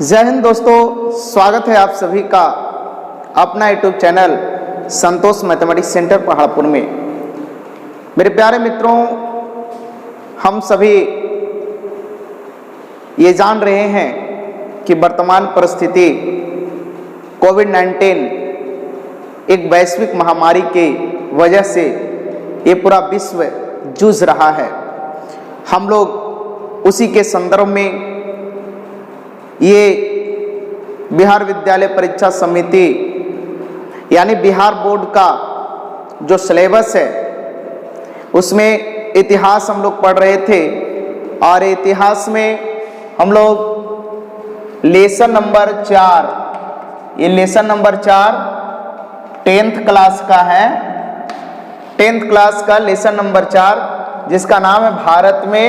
जय हिंद दोस्तों, स्वागत है आप सभी का अपना यूट्यूब चैनल संतोष मैथमेटिक्स सेंटर पहाड़पुर में। मेरे प्यारे मित्रों, हम सभी ये जान रहे हैं कि वर्तमान परिस्थिति कोविड-19 एक वैश्विक महामारी की वजह से ये पूरा विश्व जूझ रहा है। हम लोग उसी के संदर्भ में ये बिहार विद्यालय परीक्षा समिति यानी बिहार बोर्ड का जो सिलेबस है उसमें इतिहास हम लोग पढ़ रहे थे और इतिहास में हम लोग लेसन नंबर 4, ये लेसन नंबर 4 10th क्लास का है। 10th क्लास का लेसन नंबर 4 जिसका नाम है भारत में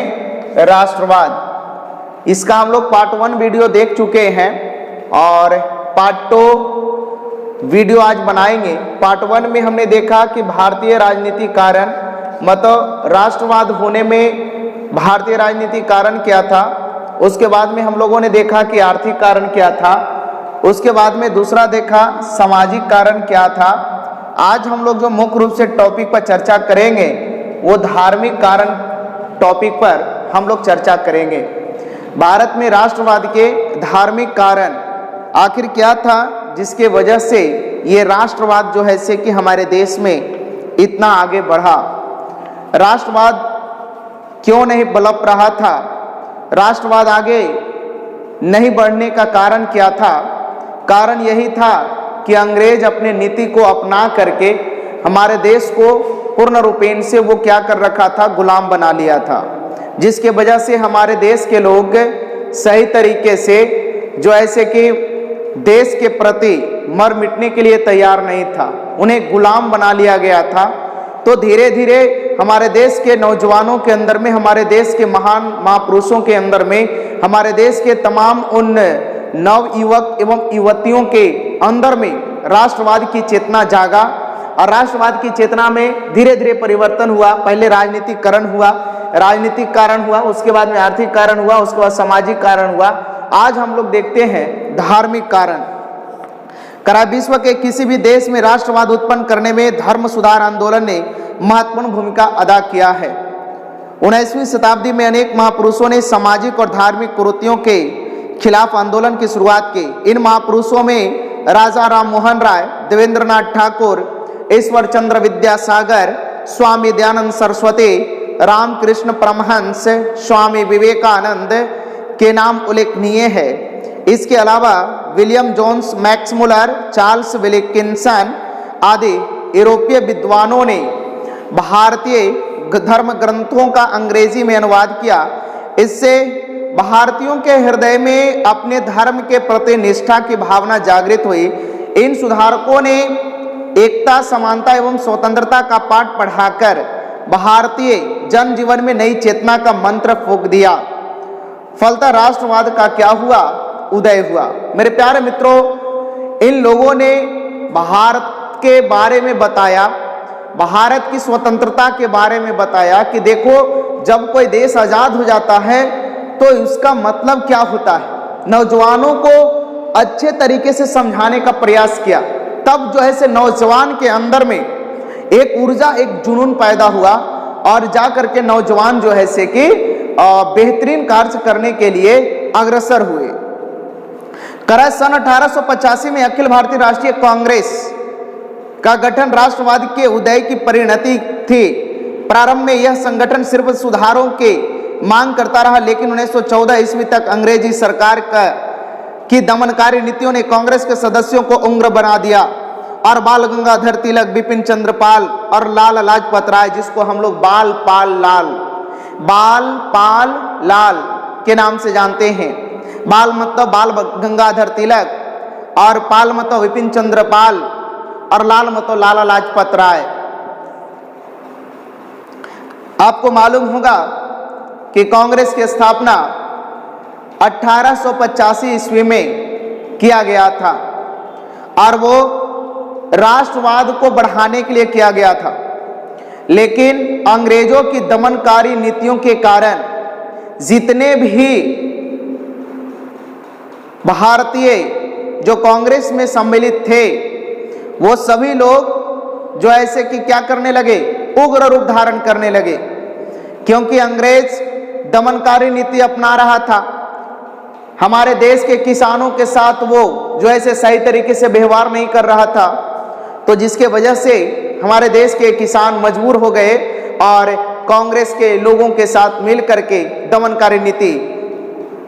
राष्ट्रवाद। इसका हम लोग पार्ट 1 वीडियो देख चुके हैं और पार्ट 2 वीडियो आज बनाएंगे। पार्ट 1 में हमने देखा कि भारतीय राजनीति कारण मतलब राष्ट्रवाद होने में भारतीय राजनीति कारण क्या था। उसके बाद में हम लोगों ने देखा कि आर्थिक कारण क्या था। उसके बाद में दूसरा देखा सामाजिक कारण क्या था। आज हम लोग जो मुख्य रूप से टॉपिक पर चर्चा करेंगे वो धार्मिक कारण टॉपिक पर हम लोग चर्चा करेंगे। भारत में राष्ट्रवाद के धार्मिक कारण आखिर क्या था जिसके वजह से ये राष्ट्रवाद जो है से कि हमारे देश में इतना आगे बढ़ा। राष्ट्रवाद क्यों नहीं पनप रहा था, राष्ट्रवाद आगे नहीं बढ़ने का कारण क्या था। कारण यही था कि अंग्रेज अपने नीति को अपना करके हमारे देश को पूर्ण रूपेण से वो क्या कर रखा था, गुलाम बना लिया था, जिसके वजह से हमारे देश के लोग सही तरीके से जो ऐसे कि देश के प्रति मर मिटने के लिए तैयार नहीं था, उन्हें गुलाम बना लिया गया था। तो धीरे धीरे हमारे देश के नौजवानों के अंदर में, हमारे देश के महान महापुरुषों के अंदर में, हमारे देश के तमाम उन नव युवक एवं युवतियों के अंदर में राष्ट्रवाद की चेतना जागा और राष्ट्रवाद की चेतना में धीरे धीरे परिवर्तन हुआ। पहले राजनीतिकरण हुआ, राजनीतिक कारण हुआ, उसके बाद में आर्थिक कारण हुआ, उसके बाद सामाजिक कारण हुआ। आज हम लोग देखते हैं धार्मिक कारण। करा विश्व के किसी भी देश में राष्ट्रवाद उत्पन्न करने में धर्म सुधार आंदोलन ने महत्वपूर्ण भूमिका अदा किया है। 19वीं शताब्दी में अनेक महापुरुषों ने सामाजिक और धार्मिक कुरीतियों के खिलाफ आंदोलन की शुरुआत की। इन महापुरुषों में राजा राम मोहन राय, देवेंद्रनाथ ठाकुर, ईश्वर चंद्र विद्यासागर, स्वामी दयानंद सरस्वती, रामकृष्ण परमहंस, स्वामी विवेकानंद के नाम उल्लेखनीय है। इसके अलावा William Jones Max Muller, Charles Wilkinson आदि यूरोपीय विद्वानों ने भारतीय धर्म ग्रंथों का अंग्रेजी में अनुवाद किया। इससे भारतीयों के हृदय में अपने धर्म के प्रति निष्ठा की भावना जागृत हुई। इन सुधारकों ने एकता, समानता एवं स्वतंत्रता का पाठ पढ़ाकर भारतीय जनजीवन में नई चेतना का मंत्र फूंक दिया। फलतः राष्ट्रवाद का क्या हुआ, उदय हुआ। मेरे प्यारे मित्रों, इन लोगों ने भारत के बारे में बताया, भारत की स्वतंत्रता के बारे में बताया कि देखो जब कोई देश आजाद हो जाता है तो इसका मतलब क्या होता है। नौजवानों को अच्छे तरीके से समझाने का प्रयास किया। तब जो है से नौजवान के अंदर में एक ऊर्जा, एक जुनून पैदा हुआ और जा करके नौजवान जो है से कि बेहतरीन कार्य करने के लिए अग्रसर हुए। सन 1885 में अखिल भारतीय राष्ट्रीय कांग्रेस का गठन राष्ट्रवाद के उदय की परिणति थी। प्रारंभ में यह संगठन सिर्फ सुधारों के मांग करता रहा, लेकिन 1914 ईस्वी तक अंग्रेजी सरकार की दमनकारी नीतियों ने कांग्रेस के सदस्यों को उग्र बना दिया और बाल गंगाधर तिलक, बिपिन चंद्र पाल और लाला लाजपत राय, जिसको हम लोग बाल पाल लाल के नाम से जानते हैं। बाल मतलब बाल गंगाधर तिलक और पाल मतलब विपिन चंद्र पाल और लाल मतलब लाला लाजपत राय। आपको मालूम होगा कि कांग्रेस की स्थापना 1885 ईस्वी में किया गया था और वो राष्ट्रवाद को बढ़ाने के लिए किया गया था। लेकिन अंग्रेजों की दमनकारी नीतियों के कारण जितने भी भारतीय जो कांग्रेस में सम्मिलित थे वो सभी लोग जो ऐसे कि क्या करने लगे, उग्र रूप धारण करने लगे, क्योंकि अंग्रेज दमनकारी नीति अपना रहा था। हमारे देश के किसानों के साथ वो जो ऐसे सही तरीके से व्यवहार नहीं कर रहा था, तो जिसके वजह से हमारे देश के किसान मजबूर हो गए और कांग्रेस के लोगों के साथ मिल करके दमनकारी नीति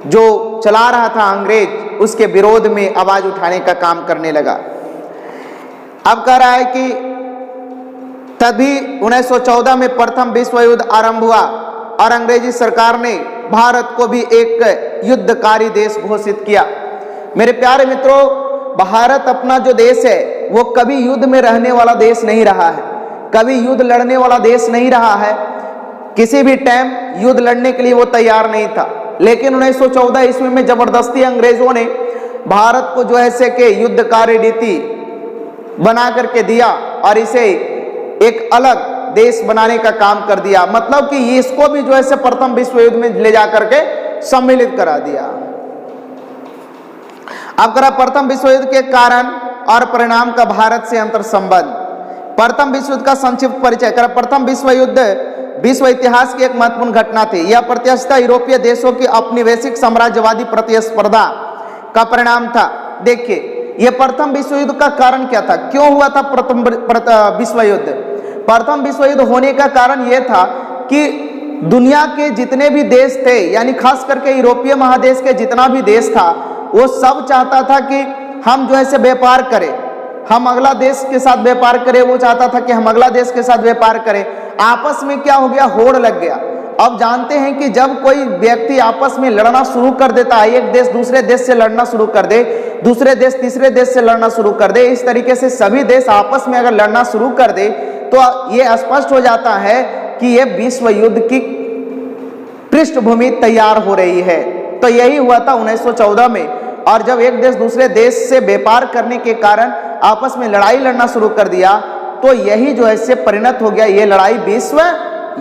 जो चला रहा था अंग्रेज, उसके विरोध में आवाज उठाने का काम करने लगा। अब कह रहा है कि तभी 1914 में प्रथम विश्व युद्ध आरंभ हुआ और अंग्रेजी सरकार ने भारत को भी एक युद्धकारी देश घोषित किया। मेरे प्यारे मित्रों, भारत अपना जो देश है वो कभी युद्ध में रहने वाला देश नहीं रहा है, कभी युद्ध लड़ने वाला देश नहीं रहा है, किसी भी टाइम युद्ध लड़ने के लिए वो तैयार नहीं था। लेकिन 1914 ईस्वी में जबरदस्ती अंग्रेजों ने भारत को जो है कि युद्धकारी नीति बना करके दिया और इसे एक अलग देश बनाने का काम कर दिया। मतलब कि इसको भी जो है प्रथम विश्व युद्ध में ले जाकर के सम्मिलित करा दिया। अब करा प्रथम विश्व युद्ध के कारण और परिणाम का भारत से अंतर संबंध। प्रथम विश्व युद्ध का संक्षिप्त परिचय करा। प्रथम विश्व युद्ध विश्व इतिहास की एक महत्वपूर्ण घटना थी। यह प्रत्यक्षता यूरोपीय देशों की औपनिवेशिक साम्राज्यवादी प्रतिस्पर्धा का परिणाम था। देखिए, यह प्रथम विश्व युद्ध का कारण क्या था, क्यों हुआ था प्रथम विश्व युद्ध? प्रथम विश्व युद्ध होने का कारण यह था कि दुनिया के जितने भी देश थे, यानी खास करके यूरोपीय महादेश के जितना भी देश था, वो सब चाहता था कि हम जो है व्यापार करें, हम अगला देश के साथ व्यापार करें। वो चाहता था कि हम अगला देश के साथ व्यापार करें। आपस में क्या हो गया, होड़ लग गया। अब जानते हैं कि जब कोई व्यक्ति आपस में लड़ना शुरू कर देता है, एक देश दूसरे देश से लड़ना शुरू कर दे, दूसरे देश तीसरे देश से लड़ना शुरू कर दे, इस तरीके से सभी देश आपस में अगर लड़ना शुरू कर दे तो ये स्पष्ट हो जाता है कि ये विश्व युद्ध की पृष्ठभूमि तैयार हो रही है। तो यही हुआ था 1914 में। और जब एक देश दूसरे देश से व्यापार करने के कारण आपस में लड़ाई लड़ना शुरू कर दिया, तो यही जो है से परिणत हो गया, ये लड़ाई विश्व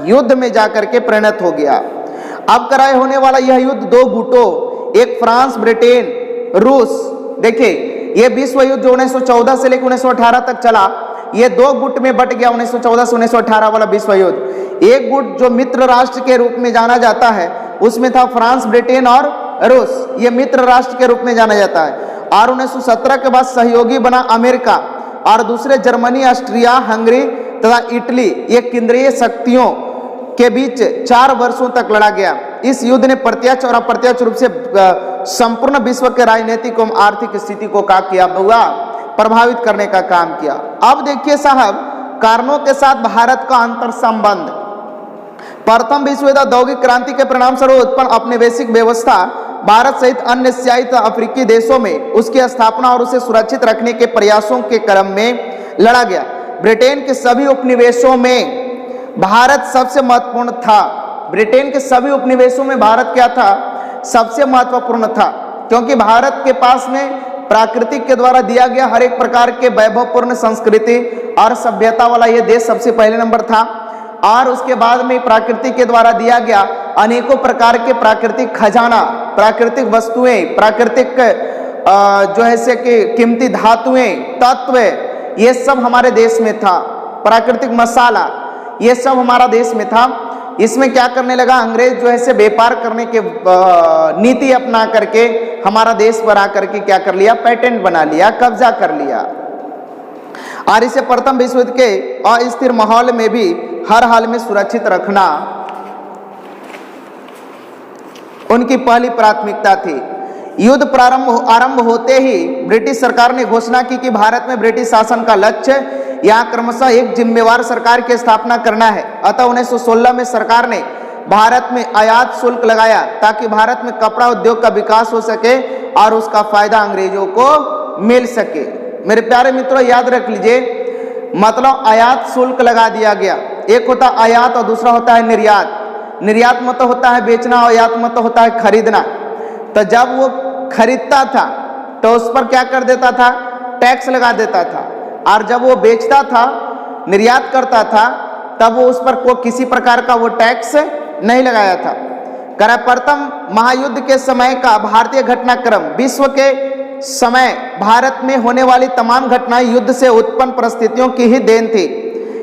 युद्ध में जाकर के परिणत हो गया। अब कराए होने वाला यह युद्ध दो गुटों, एक फ्रांस, ब्रिटेन, रूस। देखिए, ये विश्व युद्ध जो 1914 से लेकर 1918 तक चला, ये दो गुट में बट गया। 1914 से 1918 वाला विश्व युद्ध, एक गुट जो मित्र राष्ट्र के रूप में जाना जाता है, उसमें था फ्रांस, ब्रिटेन और रूस, ये मित्र राष्ट्र के रूप में जाना जाता है। और 1917 के बाद सहयोगी बना अमेरिका, और दूसरे जर्मनी, ऑस्ट्रिया, हंगरी तथा इटली। ये केंद्रीय शक्तियों के बीच 4 वर्षों तक लड़ा गया। इस युद्ध ने प्रत्यक्ष और अप्रत्यक्ष रूप से संपूर्ण विश्व के राजनीतिक एवं आर्थिक स्थिति को क्या किया हुआ, प्रभावित करने का काम किया। अब देखिए साहब, कारणों के साथ भारत का अंतर संबंध। प्रथम विश्व युद्ध औद्योगिक क्रांति के परिणाम स्वरूप उत्पन्न औपनिवेशिक व्यवस्था भारत सहित अन्य एशियाई तथा अफ्रीकी देशों में उसकी स्थापना और उसे सुरक्षित रखने के प्रयासों के क्रम में लड़ा गया। ब्रिटेन के सभी उपनिवेशों में भारत सबसे महत्वपूर्ण था। ब्रिटेन के सभी उपनिवेशों में भारत क्या था, सबसे महत्वपूर्ण था, क्योंकि भारत के पास में प्राकृतिक के द्वारा दिया गया हर एक प्रकार के वैभवपूर्ण संस्कृति और सभ्यता वाला यह देश सबसे पहले नंबर था। और उसके बाद में प्राकृतिक के द्वारा दिया गया अनेकों प्रकार के प्राकृतिक खजाना, प्राकृतिक वस्तुएं, प्राकृतिक जो है से कि कीमती धातुएं, तत्व, ये सब हमारे देश में था। प्राकृतिक मसाला, ये सब हमारा देश में था। इसमें क्या करने लगा, अंग्रेज जो है से व्यापार करने के नीति अपना करके हमारा देश पर आकर के क्या कर लिया, पेटेंट बना लिया, कब्जा कर लिया। और इसे प्रथम विश्व युद्ध के अस्थिर माहौल में भी हर हाल में सुरक्षित रखना उनकी पहली प्राथमिकता थी। युद्ध आरंभ होते ही ब्रिटिश सरकार ने घोषणा की कि भारत में ब्रिटिश शासन का लक्ष्य यहाँ क्रमशः एक जिम्मेवार सरकार की स्थापना करना है। अतः 1916 में सरकार ने भारत में आयात शुल्क लगाया ताकि भारत में कपड़ा उद्योग का विकास हो सके और उसका फायदा अंग्रेजों को मिल सके। मेरे प्यारे मित्रों, याद रख लीजिए, मतलब आयात शुल्क लगा दिया गया। एक होता है आयात और दूसरा होता है निर्यात। निर्यात मतलब होता है बेचना और आयात मतलब होता है खरीदना। तो जब वो खरीदता था तो उस पर क्या कर देता था, टैक्स लगा देता था। और जब वो बेचता था, निर्यात करता था, तब वो उस पर कोई किसी प्रकार का वो टैक्स नहीं लगाया था। प्रथम महायुद्ध के समय का भारतीय घटनाक्रम विश्व के समय भारत में होने वाली तमाम घटनाएं युद्ध से उत्पन्न परिस्थितियों की ही देन थी।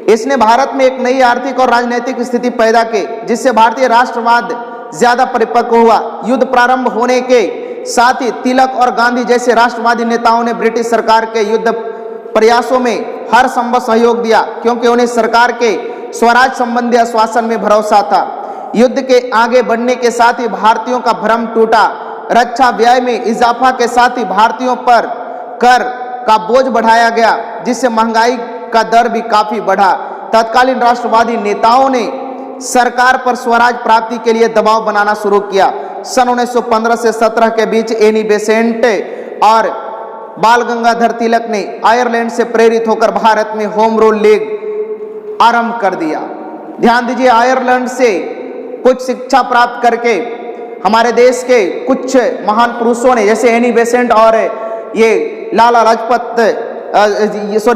इसने भारत में एक नई आर्थिक और राजनीतिक स्थिति पैदा की, जिससे भारतीय राष्ट्रवाद ज्यादा परिपक्व हुआ। युद्ध प्रारंभ होने के साथ ही तिलक और गांधी जैसे राष्ट्रवादी नेताओं ने ब्रिटिश सरकार के युद्ध प्रयासों में हर संभव सहयोग दिया, क्योंकि उन्हें सरकार के स्वराज संबंधी आश्वासन में भरोसा था। युद्ध के आगे बढ़ने के साथ ही भारतीयों का भ्रम टूटा। रक्षा व्यय में इजाफा के साथ ही भारतीयों पर कर का बोझ बढ़ाया गया, जिससे महंगाई का दर भी काफी बढ़ा। तत्कालीन राष्ट्रवादी नेताओं ने सरकार पर स्वराज प्राप्ति के लिए दबाव बनाना शुरू किया। सन 1915 से 17 के बीच एनी बेसेंट और बाल गंगाधर तिलक ने आयरलैंड से प्रेरित होकर भारत में होम रूल लीग आरंभ कर दिया। ध्यान दीजिए, आयरलैंड से कुछ शिक्षा प्राप्त करके हमारे देश के कुछ महान पुरुषों ने, जैसे एनी बेसेंट और ये लाला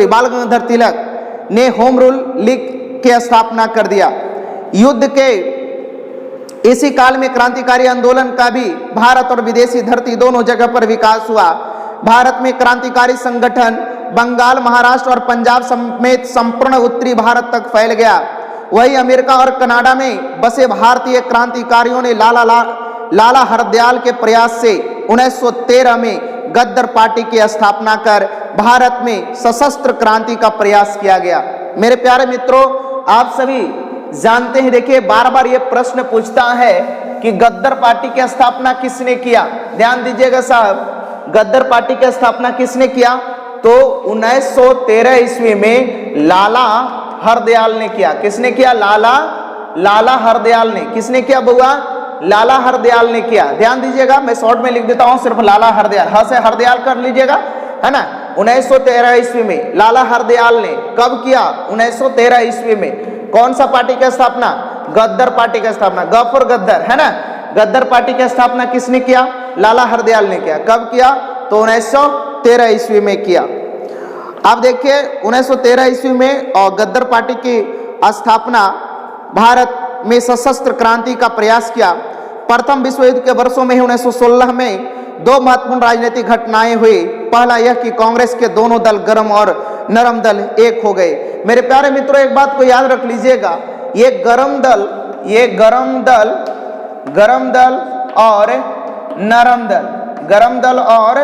बाल गंगाधर तिलक ने होम रूल लीग की स्थापना कर दिया। युद्ध के इसी काल में क्रांतिकारी आंदोलन का भी भारत और विदेशी धरती दोनों जगह पर विकास हुआ। भारत में क्रांतिकारी संगठन बंगाल, महाराष्ट्र और पंजाब समेत संपूर्ण उत्तरी भारत तक फैल गया। वही अमेरिका और कनाडा में बसे भारतीय क्रांतिकारियों ने लाला हरदयाल के प्रयास से 1913 में गद्दर पार्टी की स्थापना कर भारत में सशस्त्र क्रांति का प्रयास किया गया। मेरे प्यारे मित्रों, आप सभी जानते हैं, देखिए बार बार ये प्रश्न पूछता है कि गद्दर पार्टी की स्थापना किसने किया। ध्यान दीजिएगा साहब, गद्दर पार्टी की स्थापना किसने किया? तो 1913 ईस्वी में लाला हरदयाल ने किया। किसने किया? लाला हरदयाल ने। किसने किया बुआ? लाला हरदयाल ने किया। ध्यान दीजिएगा, मैं शॉर्ट में लिख देता हूं, सिर्फ लाला हरदयाल, ह से हरदयाल कर लीजिएगा, है ना। 1913 ईस्वी में लाला हरदयाल ने कब किया? 1913 ईस्वी में। कौन सा पार्टी की स्थापना? गद्दर पार्टी की स्थापना। ग फॉर गद्दर, है ना। गद्दर पार्टी की स्थापना किसने किया? लाला हरदयाल ने किया। कब किया? तो 1913 ईस्वी में किया। आप देखिए 1913 ईस्वी में और गद्दर पार्टी की स्थापना भारत में सशस्त्र क्रांति का प्रयास किया। प्रथम विश्व युद्ध के वर्षों में 1916 में दो महत्वपूर्ण राजनीतिक घटनाएं हुई। पहला यह कि कांग्रेस के दोनों दल गरम और नरम दल एक हो गए। मेरे प्यारे मित्रों, एक बात को याद रख लीजिएगा, ये गरम दल और नरम दल, गरम दल और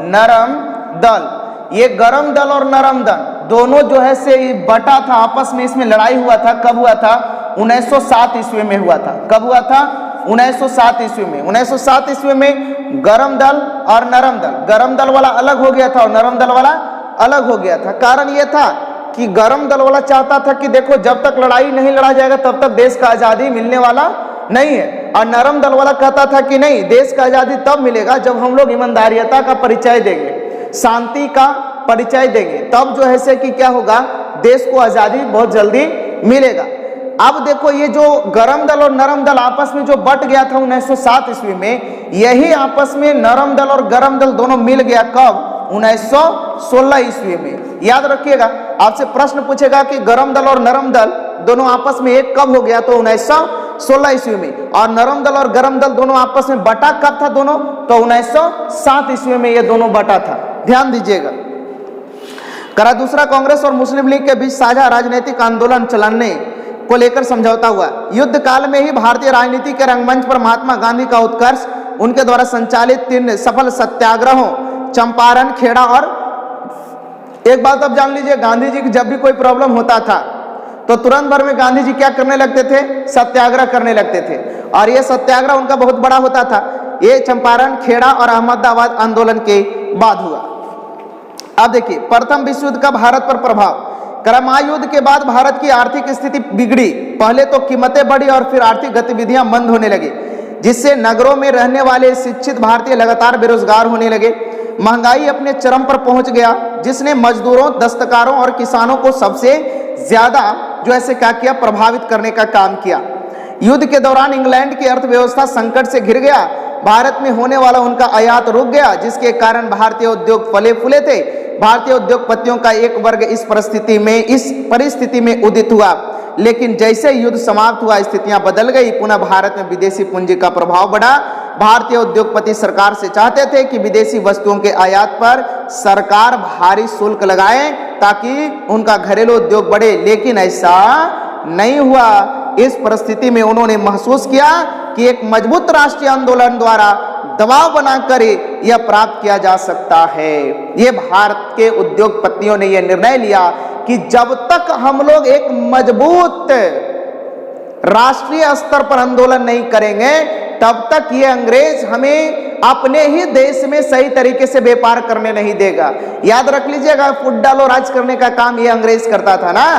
नरम दल, ये गरम दल और नरम दल दोनों जो है से बटा था, आपस में इसमें लड़ाई हुआ था। कब हुआ था? 1907 ईस्वी में हुआ था। कब हुआ था? 1907 ईस्वी में। 1907 ईस्वी में गरम दल और नरम दल, गरम दल वाला अलग हो गया था और नरम दल वाला अलग हो गया था। कारण यह था कि गरम दल वाला चाहता था कि देखो, जब तक लड़ाई नहीं लड़ा जाएगा तब तक देश का आजादी मिलने वाला नहीं है, और नरम दल वाला कहता था कि नहीं, देश का आजादी तब मिलेगा जब हम लोग ईमानदारियता का परिचय देंगे, शांति का परिचय देंगे, तब जो है से कि क्या होगा, देश को आजादी बहुत जल्दी मिलेगा। अब देखो, ये जो गरम दल और नरम दल आपस में जो बट गया था 1907 ईस्वी में, यही आपस में नरम दल और गरम दल दोनों मिल गया। कब? 1916 ईस्वी में। याद रखिएगा, आपसे प्रश्न पूछेगा कि गरम दल और नरम दल दोनों आपस में एक कब हो गया? तो 1916 ईस्वी में। और नरम दल और गरम दल दोनों आपस में बटा कब था दोनों? तो 1907 ईस्वी में ये दोनों बटा था। ध्यान दीजिएगा। करा दूसरा, कांग्रेस और मुस्लिम लीग के बीच साझा राजनीतिक आंदोलन चलाने को लेकर समझौता हुआ। युद्ध काल में ही भारतीय राजनीति के रंगमंच पर महात्मा गांधी का उत्कर्ष, उनके द्वारा संचालित 3 सफल सत्याग्रहों, चंपारण, खेड़ा और एक बात अब जान लीजिए, गांधी जी की जब भी कोई प्रॉब्लम होता था तो तुरंत भर में गांधी जी क्या करने लगते थे? सत्याग्रह करने लगते थे। और ये सत्याग्रह उनका बहुत बड़ा होता था। ये चंपारण, खेड़ा और अहमदाबाद आंदोलन के बाद हुआ। अब देखिए, प्रथम विश्व युद्ध का भारत पर प्रभाव। महायुद्ध के बाद भारत की आर्थिक स्थिति बिगड़ी। पहले तो कीमतें बढ़ी और फिर आर्थिक गतिविधियां मंद होने लगी, जिससे नगरों में रहने वाले शिक्षित भारतीय लगातार बेरोजगार होने लगे। महंगाई अपने चरम पर पहुंच गया, जिसने मजदूरों, दस्तकारों और किसानों को सबसे ज्यादा जो ऐसे क्या किया, प्रभावित करने का काम किया। युद्ध के दौरान इंग्लैंड की अर्थव्यवस्था संकट से घिर गया। भारत में होने वाला उनका आयात रुक गया, जिसके कारण भारतीय उद्योग फले फूले थे। भारतीय उद्योगपतियों का एक वर्ग इस परिस्थिति में उदित हुआ। लेकिन जैसे युद्ध समाप्त हुआ स्थितियां बदल गई, पुनः भारत में विदेशी पूंजी का प्रभाव बढ़ा। भारतीय उद्योगपति सरकार से चाहते थे कि विदेशी वस्तुओं के आयात पर सरकार भारी शुल्क लगाए ताकि उनका घरेलू उद्योग बढ़े, लेकिन ऐसा नहीं हुआ। इस परिस्थिति में उन्होंने महसूस किया कि एक मजबूत राष्ट्रीय आंदोलन द्वारा दबाव बनाकर यह प्राप्त किया जा सकता है। ये भारत के उद्योगपतियों ने यह निर्णय लिया कि जब तक हम लोग एक मजबूत राष्ट्रीय स्तर पर आंदोलन नहीं करेंगे, तब तक ये अंग्रेज हमें अपने ही देश में सही तरीके से व्यापार करने नहीं देगा। याद रख लीजिएगा, फुट डालो राज करने का काम ये अंग्रेज करता था ना।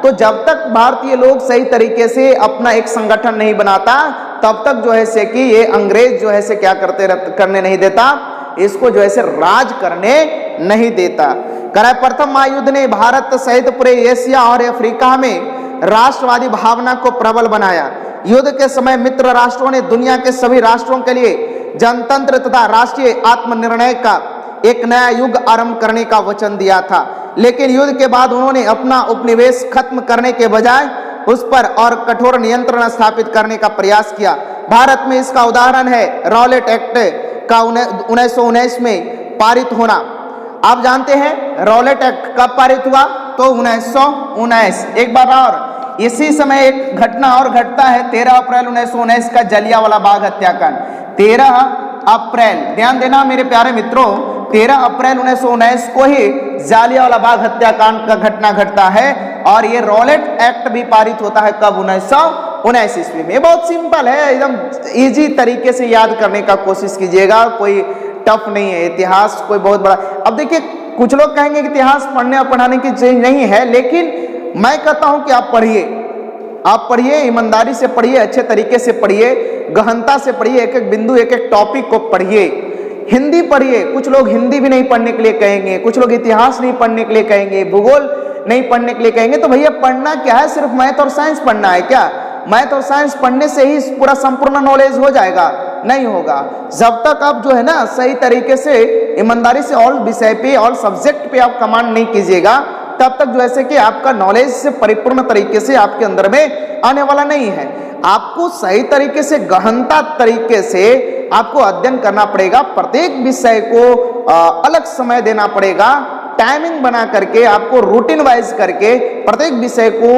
तो जब तक भारतीय लोग सही तरीके से अपना एक संगठन नहीं बनाता, तब तक जो है से कि ये अंग्रेज जो है से क्या करने नहीं देता, इसको जो है से राज करने नहीं देता। प्रथम महायुद्ध ने भारत सहित पूरे एशिया और अफ्रीका में राष्ट्रवादी भावना को प्रबल बनाया। युद्ध के समय मित्र राष्ट्रों ने दुनिया के सभी राष्ट्रों के लिए जनतंत्र तथा राष्ट्रीय आत्मनिर्णय का एक नया युग आरंभ करने का वचन दिया था, लेकिन युद्ध के बाद उन्होंने अपना उपनिवेश खत्म करने के बजाय उस पर और कठोर नियंत्रण स्थापित करने का प्रयास किया। भारत में इसका उदाहरण है रॉलेट एक्ट का 1919 में पारित होना। आप जानते हैं रॉलेट एक्ट कब पारित हुआ? तो 1919। एक बार और इसी समय एक घटना और घटता है, 13 अप्रैल 1919 का जलियांवाला बाग हत्याकांड। 13 अप्रैल, ध्यान देना मेरे प्यारे मित्रों, 13 अप्रैल 1919 को ही जलियांवाला बाग हत्याकांड का घटना घटता है और ये रॉलेट एक्ट भी पारित होता है कब? 1919 ईस्वी में। बहुत सिंपल है, एकदम इजी तरीके से याद करने का कोशिश कीजिएगा, कोई टफ नहीं है। इतिहास कोई बहुत बड़ा, अब देखिए कुछ लोग कहेंगे कि इतिहास पढ़ने और पढ़ाने की चीज नहीं है, लेकिन मैं कहता हूं कि आप पढ़िए, ईमानदारी से पढ़िए, अच्छे तरीके से पढ़िए, गहनता से पढ़िए, एक एक बिंदु एक एक टॉपिक को पढ़िए। हिंदी पढ़िए, कुछ लोग हिंदी भी नहीं पढ़ने के लिए कहेंगे, कुछ लोग इतिहास नहीं पढ़ने के लिए कहेंगे, भूगोल नहीं पढ़ने के लिए कहेंगे। तो भैया पढ़ना क्या है? सिर्फ मैथ और साइंस पढ़ना है क्या? मैथ और साइंस पढ़ने से ही पूरा संपूर्ण नॉलेज हो जाएगा? नहीं होगा। जब तक आप जो है ना सही तरीके से ईमानदारी से ऑल विषय पे, ऑल सब्जेक्ट पे आप कमांड नहीं कीजिएगा, तब तक जो है कि आपका नॉलेज से परिपूर्ण तरीके से आपके अंदर में आने वाला नहीं है। आपको सही तरीके से, गहनता तरीके से आपको अध्ययन करना पड़ेगा। प्रत्येक विषय को अलग समय देना पड़ेगा, टाइमिंग बना करके, आपको रूटीन वाइज करके प्रत्येक विषय को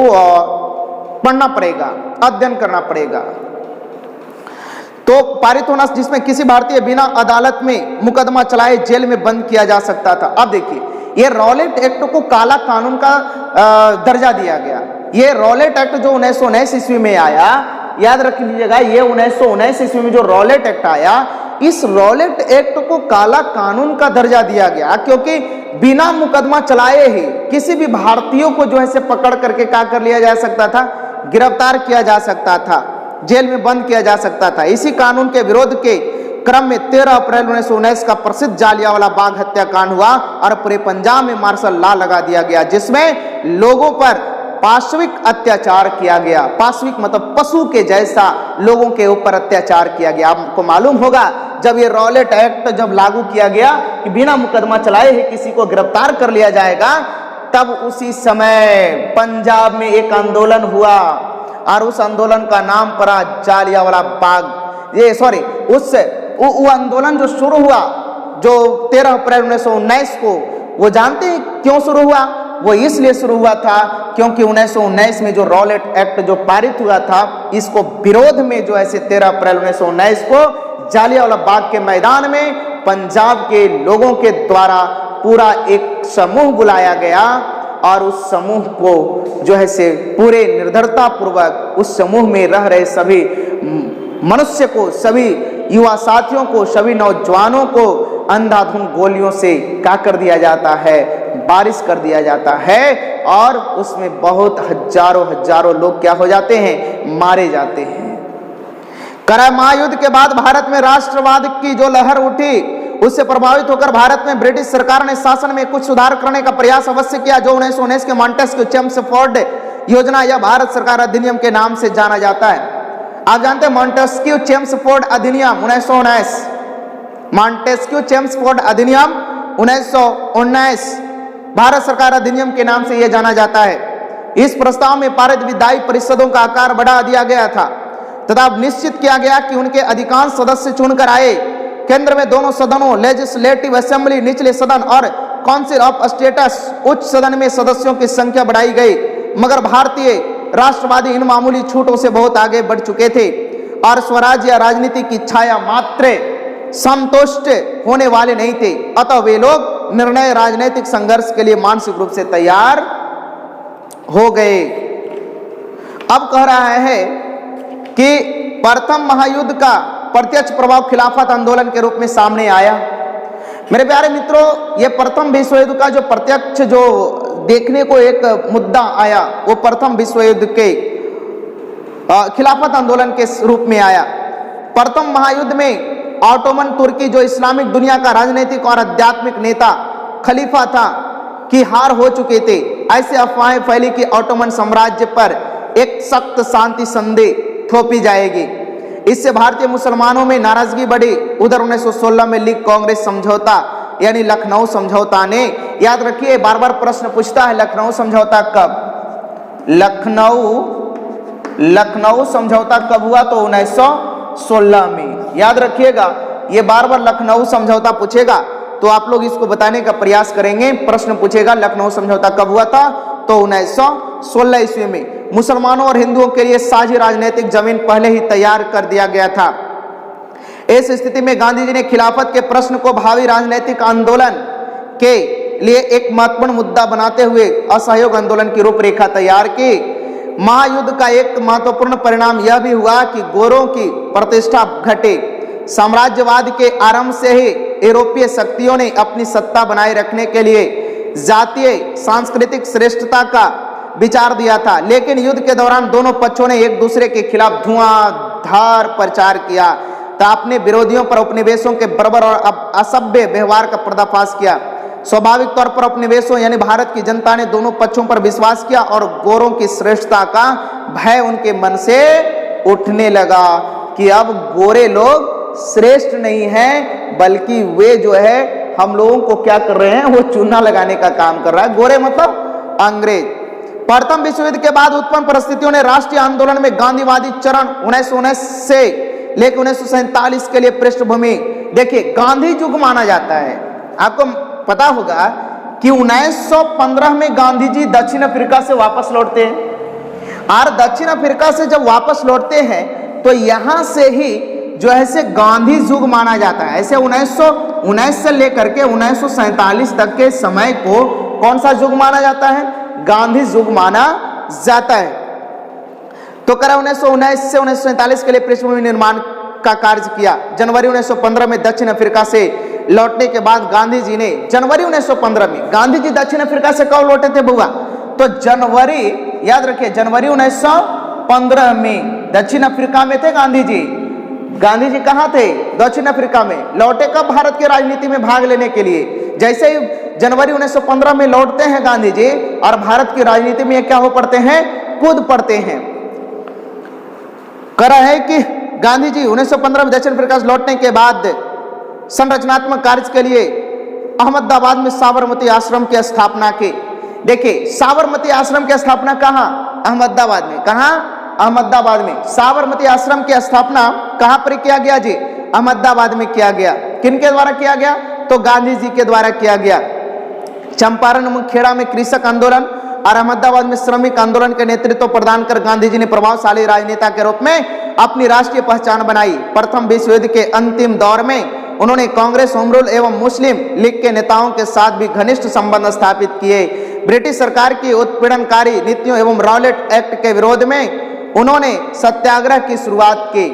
पढ़ना पड़ेगा, अध्ययन करना पड़ेगा। तो पारित होना जिसमें किसी भारतीय बिना अदालत में मुकदमा चलाए जेल में बंद किया जा सकता था। अब देखिए, ये रॉलेट एक्ट को काला कानून का दर्जा दिया गया। ये रॉलेट एक्ट जो 1919 ईस्वी में आया, याद रख लीजिएगा, ये 1919 ईस्वी में जो रॉलेट एक्ट आया, इस रॉलेट एक्ट को काला कानून का दर्जा दिया गया, क्योंकि बिना मुकदमा चलाए ही किसी भी भारतीयों को जो है से पकड़ करके क्या कर लिया जा सकता था? गिरफ्तार किया जा सकता था, जेल में बंद किया जा सकता था। इसी कानून के विरोध के क्रम में 13 अप्रैल 1919 का प्रसिद्ध जलियांवाला बाग हत्याकांड हुआ और पूरे पंजाब में मार्शल लॉ लगा दिया गया, जिसमें लोगों पर पाशविक अत्याचार किया गया। पाशविक मतलब पशु के जैसा लोगों के ऊपर अत्याचार किया गया। आपको मालूम होगा जब ये रॉलेट एक्ट जब लागू किया गया कि बिना मुकदमा चलाए ही किसी को गिरफ्तार कर लिया जाएगा, तब उसी समय पंजाब में एक आंदोलन हुआ और उस आंदोलन का नाम पड़ा जलियांवाला बाग। ये सॉरी, वो आंदोलन जो शुरू हुआ जो 13 अप्रैल 1919 को, वो जानते हैं क्यों शुरू हुआ? वो इसलिए शुरू हुआ था क्योंकि 1919 में जो रॉलेट एक्ट जो पारित हुआ था, इसको विरोध में जो ऐसे 13 अप्रैल 1919 को जलियांवाला बाग के मैदान में पंजाब के लोगों के द्वारा पूरा एक समूह बुलाया गया और उस समूह को जो है से पूरे निर्धरता पूर्वक उस समूह में रह रहे सभी मनुष्य को, सभी युवा साथियों को, सभी नौजवानों को अंधाधुंध गोलियों से क्या कर दिया जाता है? बारिश कर दिया जाता है और उसमें बहुत हजारों लोग क्या हो जाते हैं? मारे जाते हैं। करार महायुद्ध के बाद भारत में राष्ट्रवाद की जो लहर उठी, उससे प्रभावित होकर भारत में ब्रिटिश सरकार ने शासन में कुछ सुधार करने का प्रयास अवश्य किया, जो 1919 के मॉन्टेस्क्यू चेम्सफोर्ड योजना या भारत सरकार अधिनियम के नाम से जाना जाता है। आप जानते हैं मॉन्टेस्क्यू चेम्सफोर्ड अधिनियम 1919, मॉन्टेस्क्यू चेम्सफोर्ड अधिनियम 1919 भारत सरकार अधिनियम के नाम से यह जाना जाता है। इस प्रस्ताव में पारित विधायी परिषदों का आकार बढ़ा दिया गया था तथा निश्चित किया गया कि उनके अधिकांश सदस्य चुनकर आए। केंद्र में दोनों सदनों लेजिस्लेटिव असेंबली निचले सदन और काउंसिल ऑफ स्टेट्स उच्च सदन में सदस्यों की संख्या बढ़ाई गई, मगर भारतीय राष्ट्रवादी इन मामूली छूटों से बहुत आगे बढ़ चुके थे और स्वराज या राजनीति की छाया मात्र संतुष्ट होने वाले नहीं थे। अतः वे लोग निर्णय राजनीतिक संघर्ष के लिए मानसिक रूप से तैयार हो गए। अब कह रहा है कि प्रथम महायुद्ध का प्रत्यक्ष प्रभाव खिलाफत आंदोलन के रूप में सामने आया। मेरे प्यारे मित्रों, यह प्रथम विश्व युद्ध का जो प्रत्यक्ष जो देखने को एक मुद्दा आया वो प्रथम विश्व युद्ध के खिलाफत आंदोलन के रूप में आया। प्रथम महायुद्ध में ऑटोमन तुर्की जो इस्लामिक दुनिया का राजनीतिक और आध्यात्मिक नेता खलीफा था की हार हो चुके थे। ऐसे अफवाहें फैली कि ऑटोमन साम्राज्य पर एक सख्त शांति संधि थोपी जाएगी। इससे भारतीय मुसलमानों में नाराजगी बढ़ी। उधर 1916 में लीग कांग्रेस समझौता यानी लखनऊ समझौता ने, याद रखिए बार बार प्रश्न पूछता है लखनऊ समझौता कब, लखनऊ समझौता कब हुआ, तो 1916 में। याद रखिएगा ये बार बार लखनऊ समझौता पूछेगा तो आप लोग इसको बताने का प्रयास करेंगे। प्रश्न पूछेगा लखनऊ समझौता कब हुआ था, तो 1916 ईस्वी में। मुसलमानों और हिंदुओं के लिए साझी राजनीतिक जमीन पहले ही तैयार कर दिया गया था। इस स्थिति में गांधी जी ने खिलाफत के प्रश्न को भावी राजनीतिक आंदोलन के लिए एक महत्वपूर्ण मुद्दा बनाते हुए असहयोग आंदोलन की रूपरेखा तैयार की। महायुद्ध का एक महत्वपूर्ण परिणाम यह भी हुआ कि गोरों की प्रतिष्ठा घटे। साम्राज्यवाद के आरंभ से ही यूरोपीय शक्तियों ने अपनी सत्ता बनाए रखने के लिए जातीय सांस्कृतिक श्रेष्ठता का विचार दिया था, लेकिन युद्ध के दौरान दोनों पक्षों ने एक दूसरे के खिलाफ धुआंधार प्रचार किया तो अपने विरोधियों पर उपनिवेशों के बर्बर और असभ्य व्यवहार का पर्दाफाश किया। स्वाभाविक तौर पर उपनिवेशों यानी भारत की जनता ने दोनों पक्षों पर विश्वास किया और गोरों की श्रेष्ठता का भय उनके मन से उठने लगा कि अब गोरे लोग श्रेष्ठ नहीं हैं, बल्कि वे जो है हम लोगों को क्या कर रहे हैं, वो चूना लगाने का काम कर रहा है। गोरे मतलब अंग्रेज। प्रथम विश्व युद्ध के बाद उत्पन्न परिस्थितियों ने राष्ट्रीय आंदोलन में गांधीवादी चरण 1919 से लेकर 1947 के लिए पृष्ठभूमि। देखिए गांधी युग माना जाता है। आपको पता होगा कि 1915 में गांधी जी दक्षिण अफ्रीका से वापस लौटते हैं और दक्षिण अफ्रीका से जब वापस लौटते हैं तो यहां से ही जो है से गांधी युग माना जाता है। ऐसे 1919 से लेकर के 1947 तक के समय को कौन सा युग माना जाता है, गांधी युग माना जाता है। तो करा 1919 से 1947 के लिए पृष्ठभूमि निर्माण का कार्य किया। जनवरी 1915 में दक्षिण अफ्रीका से लौटने के बाद गांधी जी ने जनवरी 1915 में, गांधी जी दक्षिण अफ्रीका से कब लौटे थे बुआ, तो जनवरी, याद रखिए जनवरी 1915 में दक्षिण अफ्रीका में थे गांधी जी। गांधी जी कहां थे, दक्षिण अफ्रीका में। लौटे कब, भारत की राजनीति में भाग लेने के लिए। जैसे ही जनवरी 1915 में लौटते हैं गांधी जी और भारत की राजनीति में क्या हो पड़ते हैं, कूद पड़ते हैं। करा है कि गांधी जी 1915 में दक्षिण अफ्रीका से लौटने के बाद संरचनात्मक कार्य के लिए अहमदाबाद में साबरमती आश्रम की स्थापना की। देखिए साबरमती आश्रम की स्थापना कहां, अहमदाबाद में। कहां, अहमदाबाद में। साबरमती आश्रम की स्थापना कहां पर किया गया जी, अहमदाबाद में किया गया। किनके द्वारा किया गया, तो गांधी जी के द्वारा किया गया। चंपारण मुखेड़ा में कृषक आंदोलन और अहमदाबाद में श्रमिक आंदोलन के नेतृत्व प्रदान कर गांधी जी ने प्रभावशाली राजनेता के रूप में अपनी राष्ट्रीय पहचान बनाई। प्रथम विश्व युद्ध के अंतिम दौर में उन्होंने कांग्रेस, होम रूल एवं मुस्लिम लीग के नेताओं के साथ भी घनिष्ठ संबंध स्थापित किए। ब्रिटिश सरकार की उत्पीड़नकारी नीतियों एवं रॉलेट एक्ट के विरोध में उन्होंने सत्याग्रह की शुरुआत की।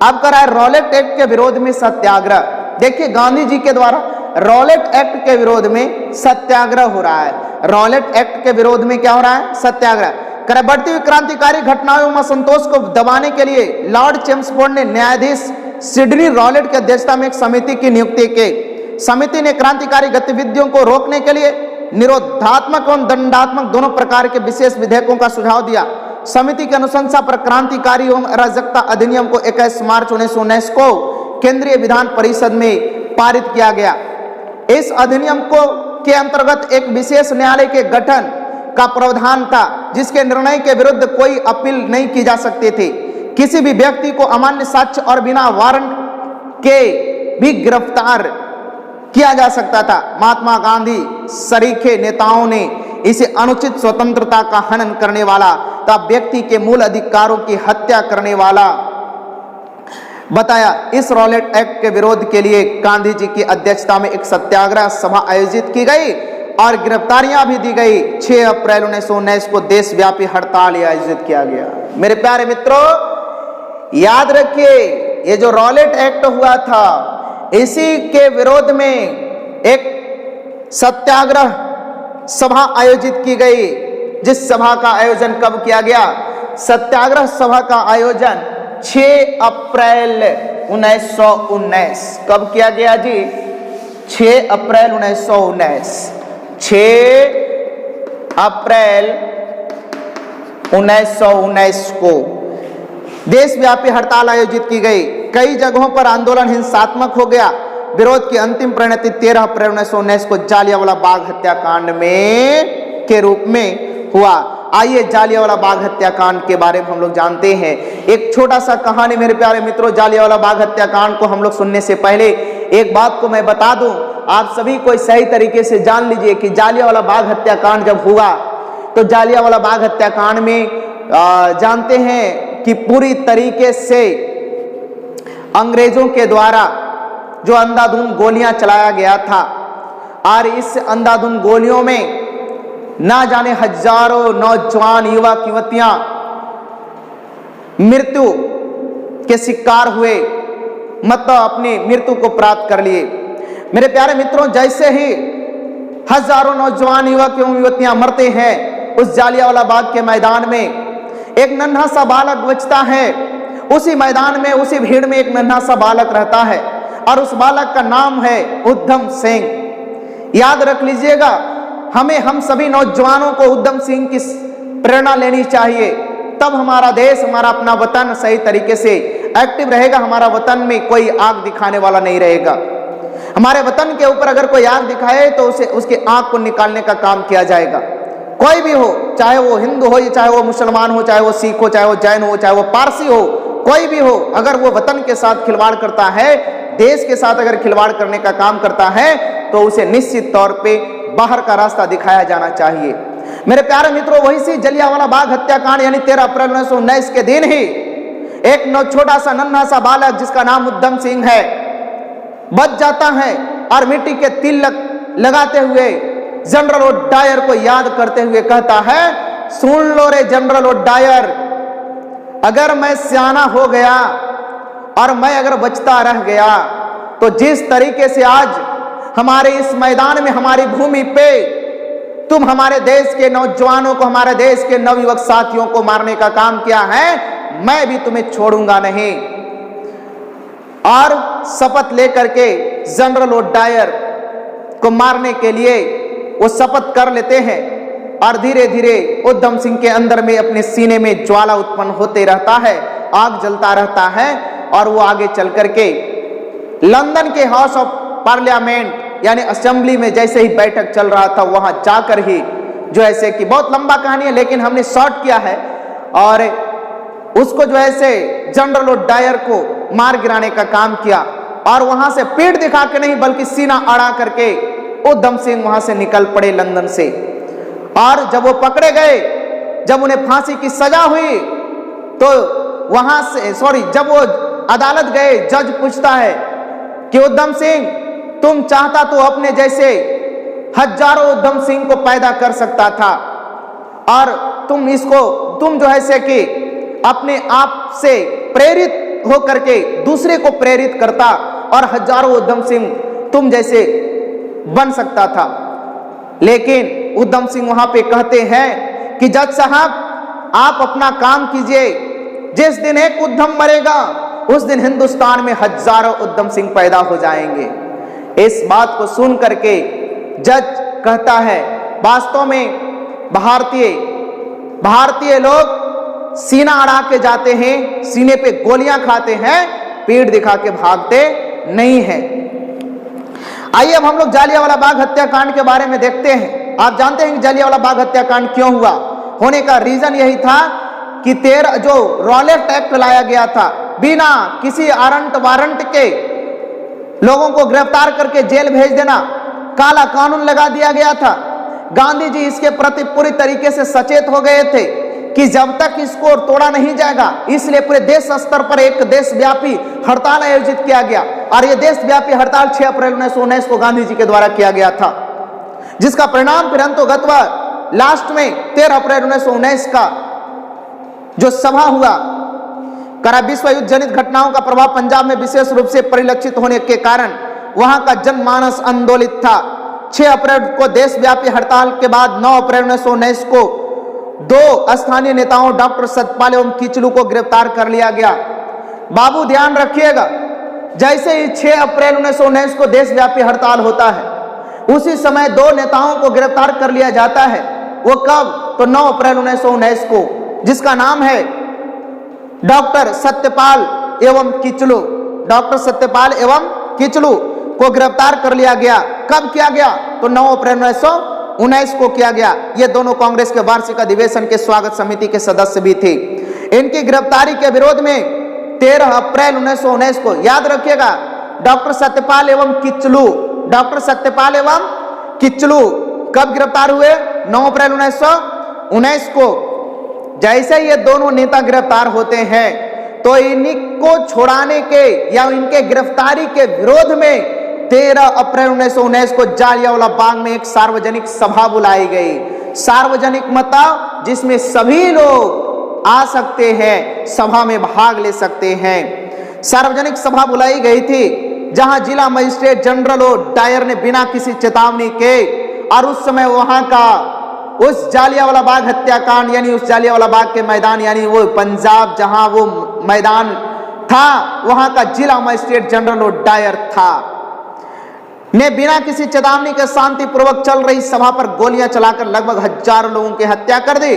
अब करा है रॉलेट एक्ट के विरोध में सत्याग्रह। देखिए गांधी जी के द्वारा रॉलेट एक्ट के विरोध में सत्याग्रह हो रहा है। रॉलेट एक्ट के विरोध में क्या हो रहा है, सत्याग्रह। करे बढ़ती हुई क्रांतिकारी घटनाओं एवं असंतोष को दबाने के लिए लॉर्ड चेम्सफोर्ड ने न्यायाधीश सिडनी रॉलेट की अध्यक्षता में एक समिति की नियुक्ति की। समिति ने क्रांतिकारी गतिविधियों को रोकने के लिए निरोधात्मक एवं दंडात्मक दोनों प्रकार के विशेष विधेयकों का सुझाव दिया। समिति की अनुशंसा पर क्रांतिकारी एवं अराजकता अधिनियम को 21 मार्च 1919 को केंद्रीय विधान परिषद में पारित किया गया। इस अधिनियम को के अंतर्गत एक विशेष न्यायालय के गठन का प्रावधान था जिसके निर्णय के विरुद्ध कोई अपील नहीं की जा सकते थे। किसी भी व्यक्ति को अमान्य साक्ष्य और बिना वारंट के भी गिरफ्तार किया जा सकता था। महात्मा गांधी सरीखे नेताओं ने इसे अनुचित स्वतंत्रता का हनन करने वाला तथा व्यक्ति के मूल अधिकारों की हत्या करने वाला बताया। इस रॉलेट एक्ट के विरोध के लिए गांधी जी की अध्यक्षता में एक सत्याग्रह सभा आयोजित की गई और गिरफ्तारियां भी दी गई। 6 अप्रैल 1919 को देशव्यापी हड़ताल आयोजित किया गया। मेरे प्यारे मित्रों, याद रखिए, ये जो रॉलेट एक्ट हुआ था, इसी के विरोध में एक सत्याग्रह सभा आयोजित की गई। जिस सभा का आयोजन कब किया गया? सत्याग्रह सभा का आयोजन 6 अप्रैल 1919 कब किया गया जी? 6 अप्रैल 1919। 6 अप्रैल 1919 को देशव्यापी हड़ताल आयोजित की गई। कई जगहों पर आंदोलन हिंसात्मक हो गया। विरोध की अंतिम परिणति 13 अप्रैल 1919 को जालियांवाला बाग हत्याकांड में के रूप में हुआ। आइए जालियांवाला बाग हत्याकांड के बारे में हम लोग जानते हैं। एक छोटा सा कहानी मेरे प्यारे मित्रों, जालियांवाला बाग हत्याकांड को हम लोग सुनने से पहले एक बात को मैं बता दूं, आप सभी को सही तरीके से जान लीजिए कि जालियांवाला बाग हत्याकांड जब हुआ तो जालियांवाला बाग हत्याकांड में जानते हैं कि पूरी तरीके से अंग्रेजों के द्वारा जो अंधाधुंध गोलियां चलाया गया था और इस अंधाधुंध गोलियों में ना जाने हजारों नौजवान युवक युवतियां मृत्यु के शिकार हुए, मतलब अपनी मृत्यु को प्राप्त कर लिए। मेरे प्यारे मित्रों, जैसे ही हजारों नौजवान युवक एवं युवतियां मरते हैं, उस जालियांवाला बाग के मैदान में एक नन्हा सा बालक बचता है। उसी मैदान में, उसी भीड़ में एक नन्हा सा बालक रहता है और उस बालक का नाम है उधम सिंह। याद रख लीजिएगा, हम सभी नौजवानों को उधम सिंह की प्रेरणा लेनी चाहिए। तब हमारा देश, हमारा अपना वतन सही तरीके से एक्टिव रहेगा। हमारा वतन में कोई आग दिखाने वाला नहीं रहेगा। हमारे वतन के ऊपर अगर कोई आग दिखाए तो उसे उसके आग को निकालने का काम किया जाएगा। कोई भी हो, चाहे वो हिंदू हो, चाहे वो मुसलमान हो, चाहे वो सिख हो, चाहे वो जैन हो, चाहे वो पारसी हो, कोई भी हो, अगर वो वतन के साथ खिलवाड़ करता है, देश के साथ अगर खिलवाड़ करने का काम करता है, तो उसे निश्चित तौर पे बाहर का रास्ता दिखाया जाना चाहिए। मेरे प्यारे मित्रों, वही सी जालियांवाला बाग हत्याकांड यानी 13 अप्रैल 1919 के दिन ही एक छोटा सा नन्हा सा बालक जिसका नाम उधम सिंह है बच जाता है और मिट्टी के तिलक लगाते हुए जनरल ओडायर को याद करते हुए कहता है, सुन लो रे जनरल ओडायर, अगर मैं सियाना हो गया और मैं अगर बचता रह गया तो जिस तरीके से आज हमारे इस मैदान में, हमारी भूमि पे तुम हमारे देश के नौजवानों को, हमारे देश के नवयुवक साथियों को मारने का काम किया है, मैं भी तुम्हें छोड़ूंगा नहीं। और शपथ लेकर के जनरल ओडायर को मारने के लिए वो शपथ कर लेते हैं और धीरे धीरे उधम सिंह के अंदर में, अपने सीने में ज्वाला उत्पन्न होते रहता है, आग जलता रहता है और वो आगे चल करके लंदन के हाउस ऑफ पार्लियामेंट यानी असेंबली में जैसे ही बैठक चल रहा था, वहां जाकर ही जो ऐसे कि बहुत लंबा कहानी है लेकिन हमने शॉर्ट किया है, और उसको जो ऐसे जनरल ओडायर को मार गिराने का काम किया और वहां से पीठ दिखा के नहीं बल्कि सीना अड़ा करके उधम सिंह वहां से निकल पड़े लंदन से। और जब वो पकड़े गए, जब उन्हें फांसी की सजा हुई तो वहां से जब वो अदालत गए, जज पूछता है कि उधम सिंह, तुम चाहता तो अपने जैसे हजारों उधम सिंह को पैदा कर सकता था और तुम जो है से कि अपने आप से प्रेरित होकर के दूसरे को प्रेरित करता और हजारों उधम सिंह तुम जैसे बन सकता था। लेकिन उधम सिंह वहां पे कहते हैं कि जज साहब, आप अपना काम कीजिए, जिस दिन एक उधम मरेगा उस दिन हिंदुस्तान में हजारों उधम सिंह पैदा हो जाएंगे। इस बात को सुन करके जज कहता है, वास्तव में भारतीय लोग सीना अड़ा के जाते हैं, सीने पे गोलियां खाते हैं, पीठ दिखा के भागते नहीं हैं। आइए अब हम लोग जालियांवाला बाग हत्याकांड के बारे में देखते हैं। आप जानते हैं कि जालियांवाला बाग हत्याकांड क्यों हुआ? होने का रीजन यही था कि 13 जो रॉलेट एक्ट लाया गया था, बिना किसी वारंट के लोगों को गिरफ्तार करके जेल भेज देना, काला कानून लगा दिया गया था। गांधी जी इसके प्रति पूरी तरीके से सचेत हो गए थे कि जब तक इसको तोड़ा नहीं जाएगा, इसलिए पूरे देश स्तर पर एक देशव्यापी हड़ताल आयोजित किया गया। और यह देशव्यापी हड़ताल 6 अप्रैल 1919 को गांधी जी के द्वारा किया गया था, जिसका परिणाम फिर अंतोगत्वा लास्ट में 13 अप्रैल 1919 का जो सभा हुआ, करा विश्व युद्ध जनित घटनाओं का प्रभाव पंजाब में विशेष रूप से परिलक्षित होने के कारण वहां का जनमानस आंदोलित था। 6 अप्रैल को देशव्यापी हड़ताल के बाद 9 अप्रैल 1919 को 2 स्थानीय नेताओं डॉक्टर सत्यपाल एवं किचलू को गिरफ्तार कर लिया गया। बाबू ध्यान रखिएगा, जैसे ही 6 अप्रैल 1919 को देशव्यापी हड़ताल होता है, उसी समय 2 नेताओं को गिरफ्तार कर लिया जाता है। वो कब? तो 9 अप्रैल 1919 को, जिसका नाम है डॉक्टर सत्यपाल एवं किचलू। डॉक्टर सत्यपाल एवं किचलू को गिरफ्तार कर लिया गया। कब किया गया? तो 9 अप्रैल 1919 को किया गया। ये दोनों कांग्रेस के वार्षिक अधिवेशन के स्वागत समिति के सदस्य भी थे। इनकी गिरफ्तारी के विरोध में 13 अप्रैल 1919 को, याद रखिएगा, डॉक्टर सत्यपाल एवं किचलू, डॉक्टर सत्यपाल एवं किचलू कब गिरफ्तार हुए? 9 अप्रैल 1919 को। जैसे ये दोनों नेता गिरफ्तार होते हैं तो इनको छुड़ाने के या इनके गिरफ्तारी के विरोध में 13 अप्रैल 1919 को जालियांवाला बाग में एक सार्वजनिक सभा बुलाई गई। सार्वजनिक मतलब जिसमें सभी लोग आ सकते हैं, सभा में भाग ले सकते हैं। सार्वजनिक सभा बुलाई गई थी जहां जिला मजिस्ट्रेट जनरल डायर ने बिना किसी चेतावनी के, और उस समय वहां का उस जालियांवाला बाग हत्याकांड यानी उस जालियांवाला बाग के मैदान यानी वो पंजाब जहां वो मैदान था, वहां का जिला मजिस्ट्रेट जनरल डायर था, ने बिना किसी चेतावनी के शांतिपूर्वक चल रही सभा पर गोलियां चलाकर लगभग 1000 लोगों की हत्या कर दी।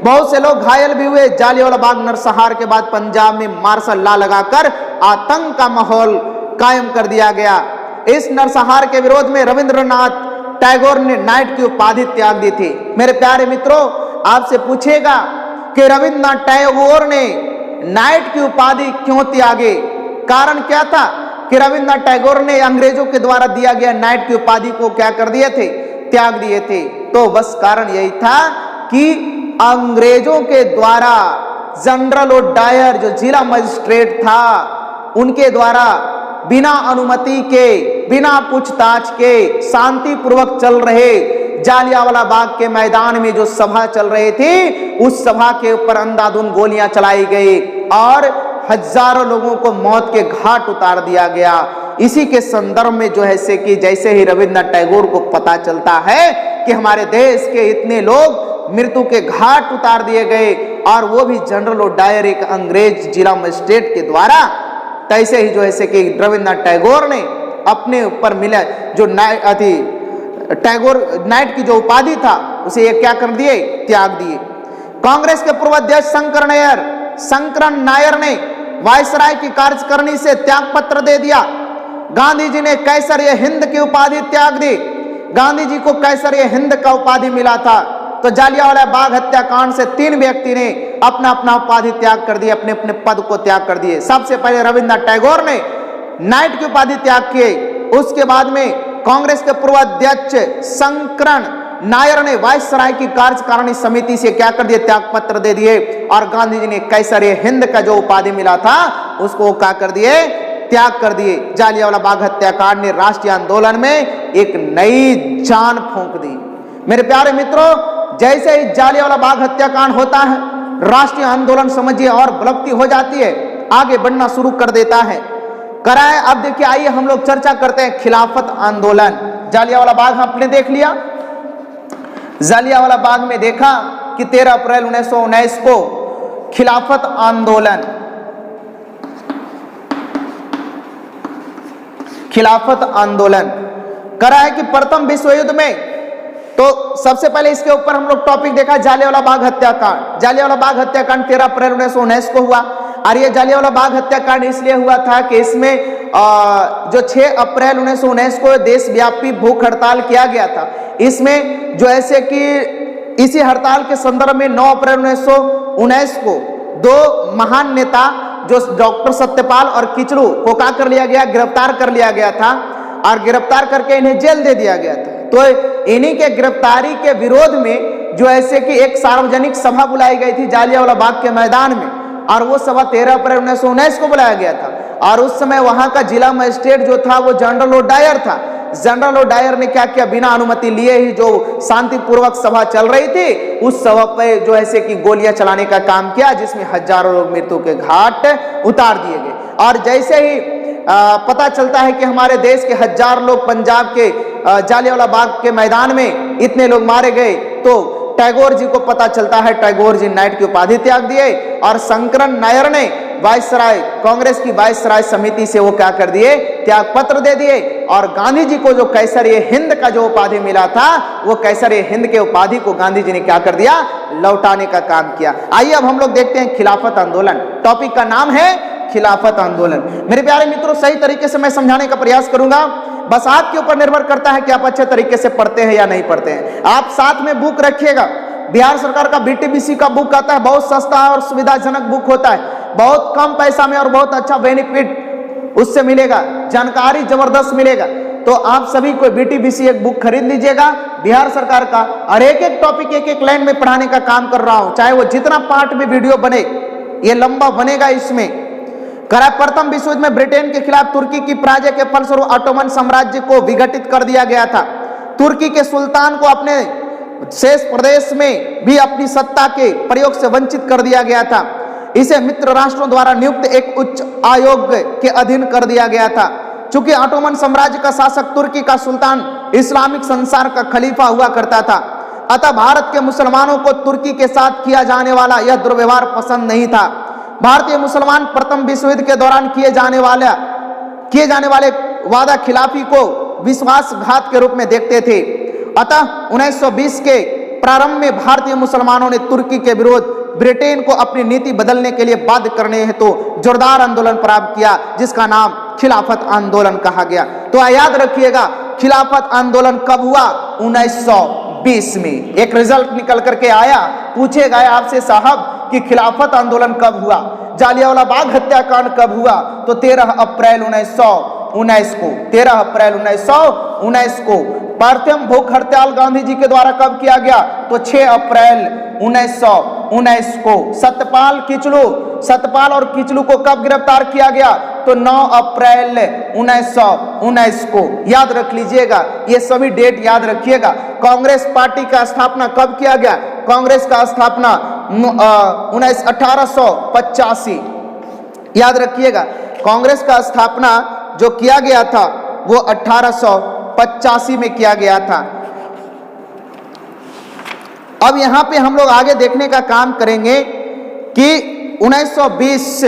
बहुत से लोग घायल भी हुए। जालियांवाला बाग नरसंहार के बाद पंजाब में मार्शल लॉ लगाकर आतंक का माहौल कायम कर दिया गया। इस नरसंहार के विरोध में रविंद्रनाथ टैगोर ने नाइट की उपाधि त्याग दी थी। मेरे प्यारे मित्रों, आपसे पूछेगा कि रविंद्रनाथ टैगोर ने नाइट की उपाधि क्यों त्यागे? कारण क्या था कि रविंद्रनाथ टैगोर ने अंग्रेजों के द्वारा दिया गया नाइट की उपाधि को क्या कर दिए थे? त्याग दिए थे। तो बस कारण यही था कि अंग्रेजों के द्वारा जनरल डायर जो जिला मजिस्ट्रेट था, उनके द्वारा बिना अनुमति के, बिना पूछताछ के शांतिपूर्वक चल रहे जालियांवाला बाग के मैदान में जो सभा चल रही थी, उस सभा के ऊपर अंधाधुंध गोलियां चलाई गई और हजारों लोगों को मौत के घाट उतार दिया गया। इसी के संदर्भ में जो है से कि जैसे ही रविंद्रनाथ टैगोर को पता चलता है कि हमारे देश के इतने लोग मृत्यु के घाट उतार दिए गए, और वो भी जनरल डायर एक अंग्रेज जिला मजिस्ट्रेट के द्वारा, तैसे ही जो है कि रविंद्रनाथ टैगोर ने अपने ऊपर मिला जो टैगोर नाइट की जो उपाधि था, उसे ये क्या कर दिए? त्याग दिए। कांग्रेस के पूर्व अध्यक्ष शंकरन नायर ने वायसराय की कार्यकारिणी से त्याग पत्र दे दिया। गांधी जी ने कैसर-ए-हिंद की उपाधि त्याग दी। गांधी जी को कैसर-ए-हिंद का उपाधि मिला था। तो जालियांवाला बाग हत्याकांड से 3 व्यक्ति ने अपना अपना उपाधि त्याग कर दिए, अपने अपने पद को त्याग कर दिए। सबसे पहले रविंद्रनाथ टैगोर ने नाइट की उपाधि त्याग किए। उसके बाद में कांग्रेस के पूर्व अध्यक्ष शंकरन नायर ने वायसराय की कार्यकारिणी समिति से क्या कर दिए? त्याग पत्र दे दिए। और गांधी जी ने कैसर-ए-हिंद का जो उपाधि मिला था, उसको क्या कर दिए? त्याग कर दिए। जालियांवाला बाग हत्याकांड ने राष्ट्रीय आंदोलन में एक नई जान फूंक दी। मेरे प्यारे मित्रों, जैसे ही जालियांवाला बाग हत्याकांड होता है, राष्ट्रीय आंदोलन समझिए और बलवती हो जाती है, आगे बढ़ना शुरू कर देता है। कराए अब देखिए, आइए हम लोग चर्चा करते हैं खिलाफत आंदोलन। जालियांवाला बाग आपने देख लिया। जालियांवाला बाग में देखा कि 13 अप्रैल 1919 को खिलाफत आंदोलन, करा है कि प्रथम विश्व युद्ध में, तो सबसे पहले इसके ऊपर हम लोग टॉपिक देखा जालियांवाला बाग हत्याकांड। जालियांवाला बाग हत्याकांड 13 अप्रैल 1919 को हुआ। और ये जालियांवाला बाग हत्याकांड इसलिए हुआ था कि इसमें जो 6 अप्रैल 1919 को देशव्यापी भूख हड़ताल किया गया था, इसमें जो ऐसे कि इसी हड़ताल के संदर्भ में 9 अप्रैल 1919 को 2 महान नेता जो डॉक्टर सत्यपाल और किचलू को क्या कर लिया गया, गिरफ्तार कर लिया गया था और गिरफ्तार करके इन्हें जेल दे दिया गया था। तो इन्हीं के गिरफ्तारी के विरोध में जो ऐसे कि एक सार्वजनिक सभा बुलाई गई थी जालियांवाला बाग के मैदान में, और वो सभा 13 अप्रैल 1919 को बुलाया गया था। और उस समय वहां का जिला मजिस्ट्रेट जो था वो जनरल ओडायर था। जनरल ओडायर ने क्या किया, बिना अनुमति लिए ही जो शांतिपूर्वक सभा चल रही थी उस सभा पे जो ऐसे कि गोलियां चलाने का काम किया, जिसमें हजारों लोग मृत्यु के घाट उतार दिए गए। और जैसे ही पता चलता है कि हमारे देश के हजार लोग पंजाब के जालियांवाला बाग के मैदान में इतने लोग मारे गए, तो टैगोर जी को पता चलता है। टैगोर जी नाइट की उपाधि त्याग दिए और शंकरन नायर ने वायसराय, कांग्रेस की वायसराय समिति से वो क्या कर दिए, त्याग पत्र दे दिए। और गांधी जी को जो कैसर-ए हिंद का जो उपाधि मिला था, वो कैसर-ए हिंद के उपाधि को गांधी जी ने क्या कर दिया, लौटाने का काम किया। आइए अब हम लोग देखते हैं खिलाफत आंदोलन। टॉपिक का नाम है खिलाफत आंदोलन। मेरे प्यारे मित्रों, सही तरीके से मैं समझाने का प्रयास करूंगा, बस आपके ऊपर निर्भर करता है कि आप अच्छे तरीके से पढ़ते हैं या नहीं पढ़ते हैं। आप साथ में बुक रखिएगा। बिहार सरकार का बीटीबीसी का बुक आता है, बहुत सस्ता और सुविधाजनक बुक होता है, बहुत कम पैसा में और बहुत अच्छा बेनिफिट उससे मिलेगा, जानकारी जबरदस्त मिलेगा। तो आप सभी को बीटीबीसी एक बुक खरीद लीजिएगा बिहार सरकार का, और एक एक टॉपिक एक एक लाइन में पढ़ाने का काम कर रहा हूं, चाहे वो जितना पार्ट में वीडियो बने, ये लंबा बनेगा। इसमें करा प्रथम विश्व युद्ध में ब्रिटेन के खिलाफ तुर्की की पराजय के फलस्वरूप ऑटोमन साम्राज्य को विघटित कर दिया गया था। तुर्की के सुल्तान को अपने शेष प्रदेश में भी अपनी सत्ता के प्रयोग से वंचित कर दिया गया था। इसे मित्र राष्ट्रों द्वारा नियुक्त एक उच्च आयोग के अधीन कर दिया गया था। चूंकि ऑटोमन साम्राज्य का शासक तुर्की का सुल्तान इस्लामिक संसार का खलीफा हुआ करता था, अतः भारत के मुसलमानों को तुर्की के साथ किया जाने वाला यह दुर्व्यवहार पसंद नहीं था। भारतीय मुसलमान प्रथम विश्व युद्ध के दौरान किए जाने वाले वादा खिलाफी को विश्वासघात के रूप में देखते थे। अतः 1920 के प्रारंभ में भारतीय मुसलमानों ने तुर्की के विरोध ब्रिटेन को अपनी नीति बदलने के लिए बाध्य करने हेतु जोरदार आंदोलन प्रारंभ किया, जिसका नाम खिलाफत आंदोलन कहा गया। तो याद रखिएगा, खिलाफत आंदोलन कब हुआ, 1920 में। एक रिजल्ट निकल करके आया, पूछे गए आपसे साहब कि खिलाफत आंदोलन कब हुआ, जालियांवाला बाग हत्याकांड कब हुआ, तो 13 अप्रैल 1919 को, 13 अप्रैल 1919 को। प्रथम भूख हड़ताल गांधी जी के द्वारा कब किया गया, तो 6 अप्रैल 1919 को। सतपाल और किचलू को कब गिरफ्तार किया गया, तो 9 अप्रैल 1919 को। याद रख लीजिएगा, ये सभी डेट याद रखिएगा। कांग्रेस पार्टी का स्थापना कब किया गया, कांग्रेस का स्थापना 1885, याद रखिएगा। कांग्रेस का स्थापना जो किया गया था वो 1885 में किया गया था। अब यहां पे हम लोग आगे देखने का काम करेंगे कि 1920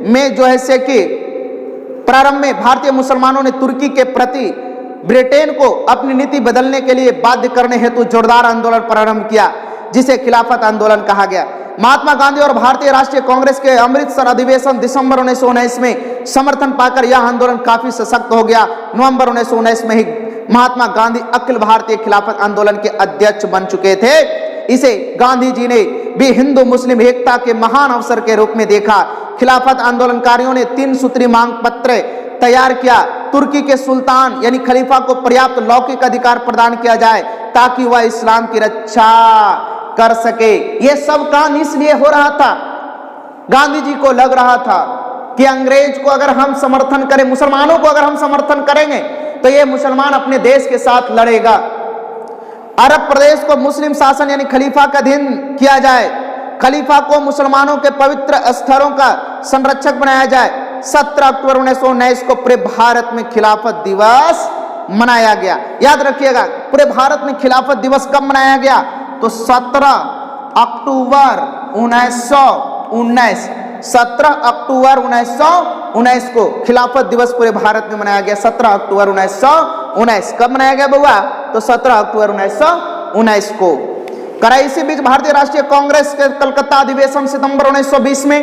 में जो है से कि प्रारंभ में भारतीय मुसलमानों ने तुर्की के प्रति ब्रिटेन को अपनी नीति बदलने के लिए बाध्य करने हेतु जोरदार आंदोलन प्रारंभ किया, जिसे खिलाफत आंदोलन कहा गया। महात्मा गांधी और भारतीय राष्ट्रीय कांग्रेस के अमृतसर अधिवेशन दिसंबर 1919 में समर्थन पाकर यह आंदोलन काफी सशक्त हो गया। नवंबर 1919 में ही महात्मा गांधी अखिल भारतीय खिलाफत आंदोलन के अध्यक्ष बन चुके थे। इसे गांधी जी ने भी हिंदू मुस्लिम एकता के महान अवसर के रूप में देखा। खिलाफत आंदोलनकारियों ने 3 सूत्री मांग पत्र तैयार किया। तुर्की के सुल्तान यानी खलीफा को पर्याप्त लौकिक अधिकार प्रदान किया जाए ताकि वह इस्लाम की रक्षा कर सके। यह सब काम इसलिए हो रहा था, गांधी जी को लग रहा था कि अंग्रेज को अगर हम समर्थन करें, मुसलमानों को अगर हम समर्थन करेंगे तो ये मुसलमान अपने देश के साथ लड़ेगा। अरब प्रदेश को मुस्लिम शासन यानी खलीफा का अधीन किया जाए, खलीफा को मुसलमानों के पवित्र स्थलों का संरक्षक बनाया जाए। 17 अक्टूबर 1919 को पूरे भारत में खिलाफत दिवस मनाया गया। याद रखिएगा, पूरे भारत में खिलाफत दिवस कब मनाया गया, तो 17 अक्टूबर 1919, 17 अक्टूबर 1919 को खिलाफत दिवस पूरे भारत में मनाया गया। 17 अक्टूबर 1919 कब मनाया गया बउआ, तो 17 अक्टूबर 1919 को करा। इसी बीच भारतीय राष्ट्रीय कांग्रेस के कलकत्ता अधिवेशन सितंबर 1920 में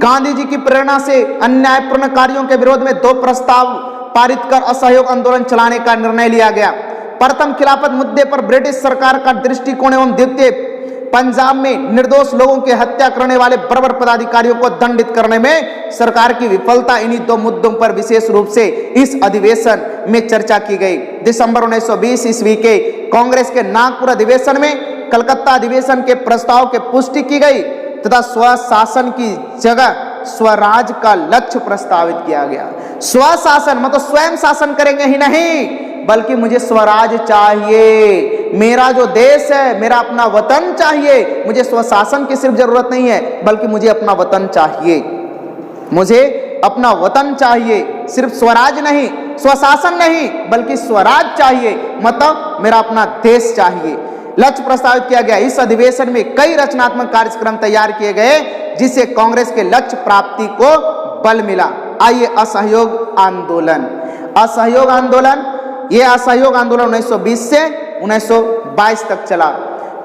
गांधी जी की प्रेरणा से अन्यायपूर्ण कार्यों के विरोध में 2 प्रस्ताव पारित कर असहयोग आंदोलन चलाने का निर्णय लिया गया। प्रथम खिलाफत मुद्दे पर ब्रिटिश सरकार का दृष्टिकोण एवं द्वितीय पंजाब में निर्दोष लोगों की हत्या करने वाले बर्बर पदाधिकारियों को दंडित करने में सरकार की विफलता, इन्हीं दो मुद्दों पर विशेष रूप से इस अधिवेशन में चर्चा की गई। दिसंबर 1920 ईस्वी के कांग्रेस के नागपुर अधिवेशन में कलकत्ता अधिवेशन के प्रस्ताव की पुष्टि की गई तथा स्वशासन की जगह स्वराज का लक्ष्य प्रस्तावित किया गया। स्वशासन मतलब स्वयं शासन करेंगे ही नहीं, बल्कि मुझे स्वराज चाहिए, मेरा जो देश है, मेरा अपना वतन चाहिए। मुझे स्वशासन की सिर्फ जरूरत नहीं है, बल्कि मुझे अपना वतन चाहिए, मुझे अपना वतन चाहिए। सिर्फ स्वराज नहीं, स्वशासन नहीं, बल्कि स्वराज चाहिए, मतलब मेरा अपना देश चाहिए। लक्ष्य प्रस्तावित किया गया। इस अधिवेशन में कई रचनात्मक कार्यक्रम तैयार किए गए जिससे कांग्रेस के लक्ष्य प्राप्ति को बल मिला। आइए असहयोग आंदोलन। असहयोग आंदोलन, यह असहयोग आंदोलन 1920 से 1922 तक चला।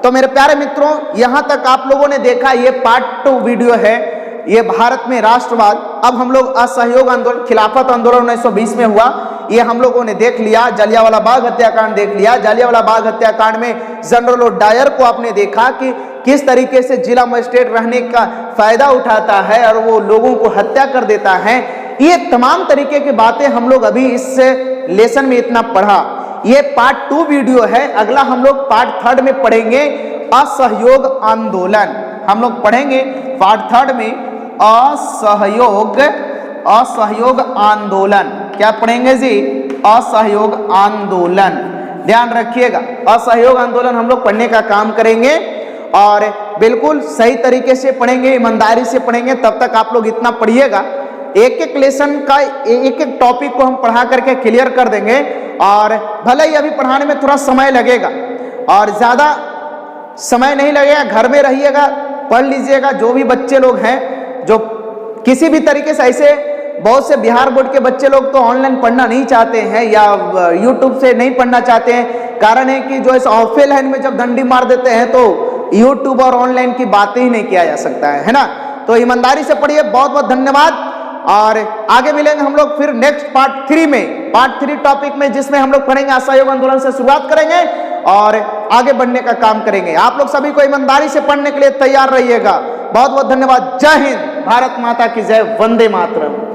तो मेरे प्यारे मित्रों, यहां तक आप लोगों ने देखा, ये पार्ट 2 वीडियो है, ये भारत में राष्ट्रवाद। अब हम लोग असहयोग आंदोलन, खिलाफत आंदोलन 1920 में हुआ, ये हम लोगों ने देख लिया। जलियांवाला बाग हत्याकांड देख लिया। जलियांवाला बाग हत्याकांड में जनरल डायर को आपने देखा कि किस तरीके से जिला मजिस्ट्रेट रहने का फायदा उठाता है और वो लोगों को हत्या कर देता है। ये तमाम तरीके की बातें हम लोग अभी इस लेसन में इतना पढ़ा। ये पार्ट 2 वीडियो है। अगला हम लोग पार्ट 3 में पढ़ेंगे असहयोग आंदोलन। हम लोग पढ़ेंगे पार्ट 3 में असहयोग आंदोलन। क्या पढ़ेंगे जी? असहयोग आंदोलन। ध्यान रखिएगा, असहयोग आंदोलन हम लोग पढ़ने का काम करेंगे और बिल्कुल सही तरीके से पढ़ेंगे, ईमानदारी से पढ़ेंगे। तब तक आप लोग इतना पढ़िएगा, एक एक लेसन का एक एक टॉपिक को हम पढ़ा करके क्लियर कर देंगे। और भले ही अभी पढ़ाने में थोड़ा समय लगेगा और ज्यादा समय नहीं लगेगा, घर में रहिएगा, पढ़ लीजिएगा। जो भी बच्चे लोग हैं जो किसी भी तरीके से, ऐसे बहुत से बिहार बोर्ड के बच्चे लोग तो ऑनलाइन पढ़ना नहीं चाहते हैं या यूट्यूब से नहीं पढ़ना चाहते हैं। कारण है कि जो इस ऑफलाइन में जब डंडी मार देते हैं तो यूट्यूब और ऑनलाइन की बातें ही नहीं किया जा सकता है ना। तो ईमानदारी से पढ़िए। बहुत बहुत धन्यवाद। और आगे मिलेंगे हम लोग फिर नेक्स्ट पार्ट 3 में, पार्ट 3 टॉपिक में, जिसमें हम लोग पढ़ेंगे असहयोग आंदोलन से शुरुआत करेंगे और आगे बढ़ने का काम करेंगे। आप लोग सभी को ईमानदारी से पढ़ने के लिए तैयार रहिएगा। बहुत बहुत धन्यवाद। जय हिंद, भारत माता की जय, वंदे मातरम।